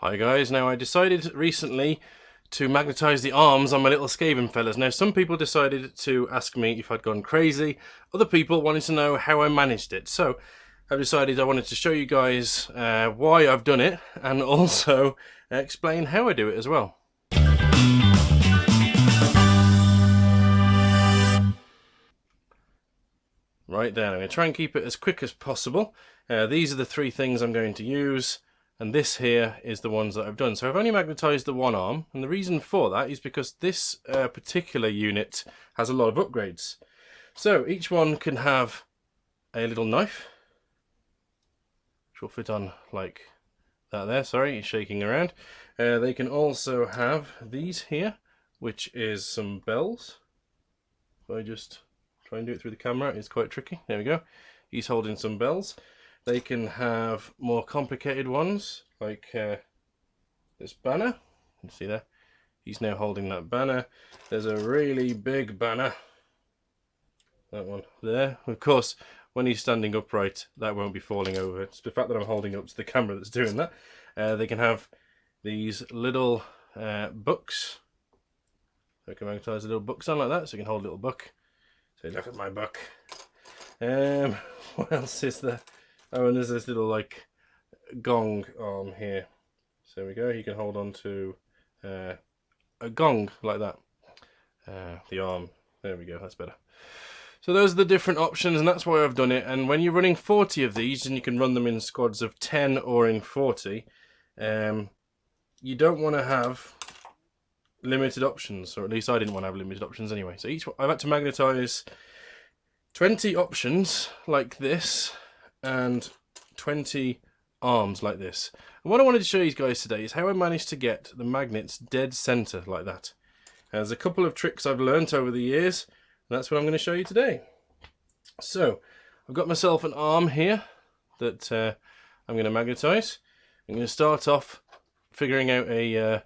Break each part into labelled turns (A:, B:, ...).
A: Hi guys, now I decided recently to magnetize the arms on my little Skaven fellas. Now some people decided to ask me if I'd gone crazy, other people wanted to know how I managed it. So I've decided I wanted to show you guys why I've done it and also explain how I do it as well. Right there, I'm going to try and keep it as quick as possible. These are the three things I'm going to use. And this here is the ones that I've done. So I've only magnetised the one arm, and the reason for that is because this particular unit has a lot of upgrades. So each one can have a little knife, which will fit on like that there. Sorry, it's shaking around. They can also have these here, which is some bells. If I just try and do it through the camera, it's quite tricky. There we go. He's holding some bells. They can have more complicated ones, like this banner. You see there? He's now holding that banner. There's a really big banner. That one there. Of course, when he's standing upright, that won't be falling over. It's the fact that I'm holding up to the camera that's doing that. They can have these little books. So I can magnetize the little books on like that, so you can hold a little book. So look at my book. What else is there? Oh, and there's this little like gong arm here. So there we go. You can hold on to a gong like that. The arm. There we go. That's better. So those are the different options, and that's why I've done it. And when you're running 40 of these, and you can run them in squads of 10 or in 40, you don't want to have limited options, or at least I didn't want to have limited options anyway. So I've had to magnetize 20 options like this and 20 arms like this. And what I wanted to show you guys today is how I managed to get the magnets dead center like that. There's a couple of tricks I've learnt over the years, and that's what I'm going to show you today. So I've got myself an arm here that I'm going to magnetize. I'm going to start off figuring out a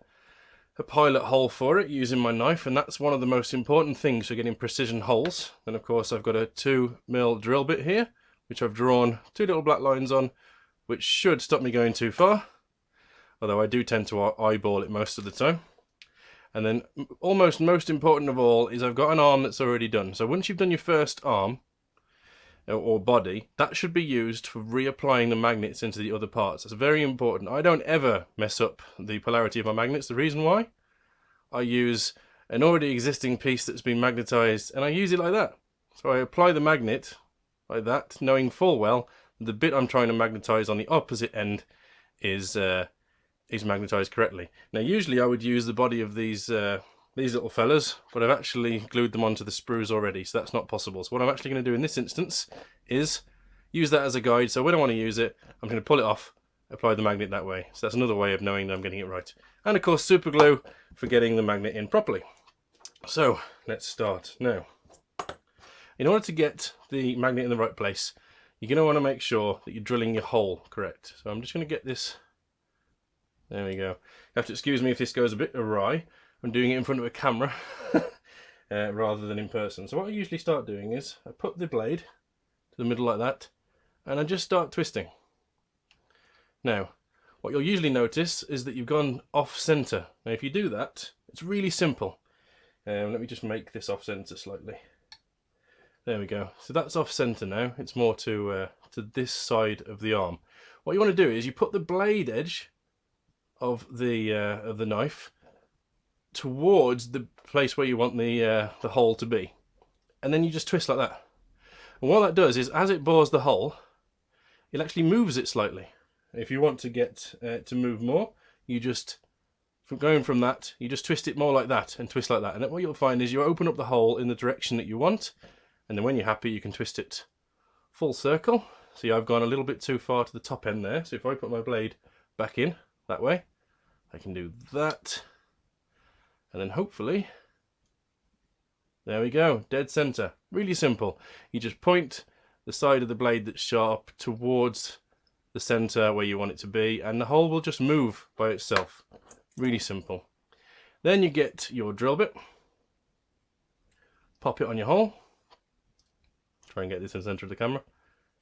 A: pilot hole for it using my knife, and that's one of the most important things for getting precision holes. Then of course I've got a 2mm drill bit here, which I've drawn two little black lines on, which should stop me going too far, although I do tend to eyeball it most of the time. And then almost most important of all is I've got an arm that's already done. So once you've done your first arm or body, that should be used for reapplying the magnets into the other parts. That's very important. I don't ever mess up the polarity of my magnets. The reason why? I use an already existing piece that's been magnetized, and I use it like that. So I apply the magnet like that, knowing full well the bit I'm trying to magnetize on the opposite end is magnetized correctly. Now usually I would use the body of these little fellas, but I've actually glued them onto the sprues already, so that's not possible. So what I'm actually going to do in this instance is use that as a guide. So when I want to use it, I'm going to pull it off, apply the magnet that way. So that's another way of knowing that I'm getting it right. And of course super glue for getting the magnet in properly. So let's start now. In order to get the magnet in the right place, you're going to want to make sure that you're drilling your hole correct. So I'm just going to get this. There we go. You have to excuse me if this goes a bit awry. I'm doing it in front of a camera rather than in person. So what I usually start doing is I put the blade to the middle like that, and I just start twisting. Now, what you'll usually notice is that you've gone off center. Now if you do that, it's really simple. Let me just make this off center slightly. There we go. So that's off center now. It's more to this side of the arm. What you want to do is you put the blade edge of the knife towards the place where you want the hole to be, and then you just twist like that. And what that does is, as it bores the hole, it actually moves it slightly. If you want to get to move more, you just from that, you just twist it more like that and twist like that, and then what you'll find is you open up the hole in the direction that you want, and then when you're happy you can twist it full circle. See, I've gone a little bit too far to the top end there, so if I put my blade back in that way, I can do that, and then hopefully, there we go, dead center. Really simple. You just point the side of the blade that's sharp towards the center where you want it to be, and the hole will just move by itself. Really simple. Then you get your drill bit, pop it on your hole, try and get this in the center of the camera,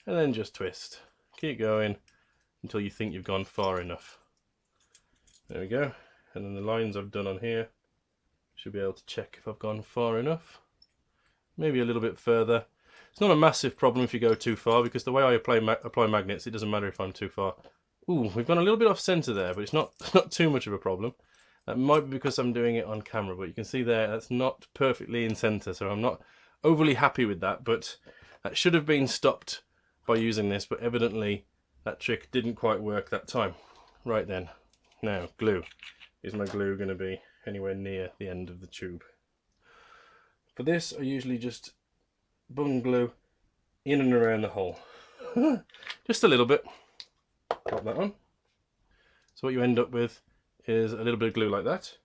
A: and then just twist. Keep going until you think you've gone far enough. There we go. And then the lines I've done on here, should be able to check if I've gone far enough. Maybe a little bit further. It's not a massive problem if you go too far, because the way I apply magnets, it doesn't matter if I'm too far. Ooh, we've gone a little bit off center there, but it's not too much of a problem. That might be because I'm doing it on camera, but you can see there that's not perfectly in center, so I'm not overly happy with that, but that should have been stopped by using this, but evidently that trick didn't quite work that time. Right then, now glue. Is my glue going to be anywhere near the end of the tube? For this, I usually just bung glue in and around the hole. Just a little bit. Pop that on. So what you end up with is a little bit of glue like that.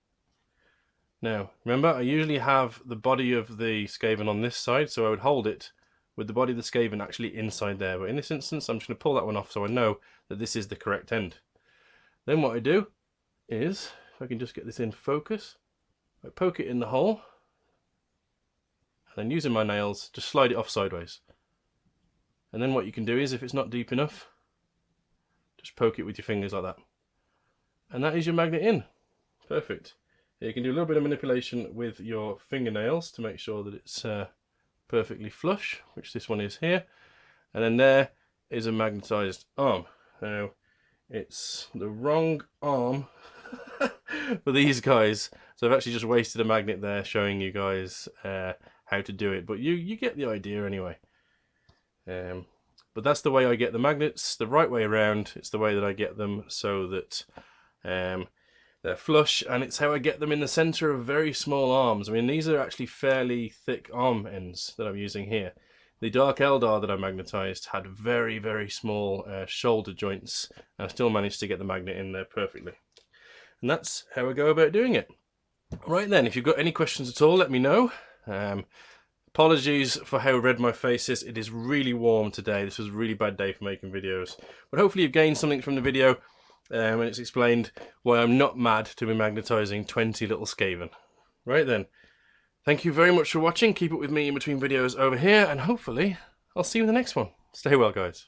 A: Now, remember, I usually have the body of the Skaven on this side, so I would hold it with the body of the Skaven actually inside there. But in this instance, I'm just going to pull that one off so I know that this is the correct end. Then what I do is, if I can just get this in focus, I poke it in the hole, and then using my nails, just slide it off sideways. And then what you can do is, if it's not deep enough, just poke it with your fingers like that. And that is your magnet in. Perfect. You can do a little bit of manipulation with your fingernails to make sure that it's perfectly flush, which this one is here. And then there is a magnetized arm. Now, it's the wrong arm for these guys, so I've actually just wasted a magnet there showing you guys how to do it, but you get the idea anyway. But that's the way I get the magnets, the right way around. It's the way that I get them so that they're flush, and it's how I get them in the center of very small arms. I mean, these are actually fairly thick arm ends that I'm using here. The Dark Eldar that I magnetized had very, very small shoulder joints, and I still managed to get the magnet in there perfectly. And that's how I go about doing it. Right then, if you've got any questions at all, let me know. Apologies for how red my face is. It is really warm today. This was a really bad day for making videos. But hopefully you've gained something from the video, and it's explained why I'm not mad to be magnetizing 20 little Skaven. Right then. Thank you very much for watching. Keep it with me in between videos over here, and hopefully I'll see you in the next one. Stay well, guys.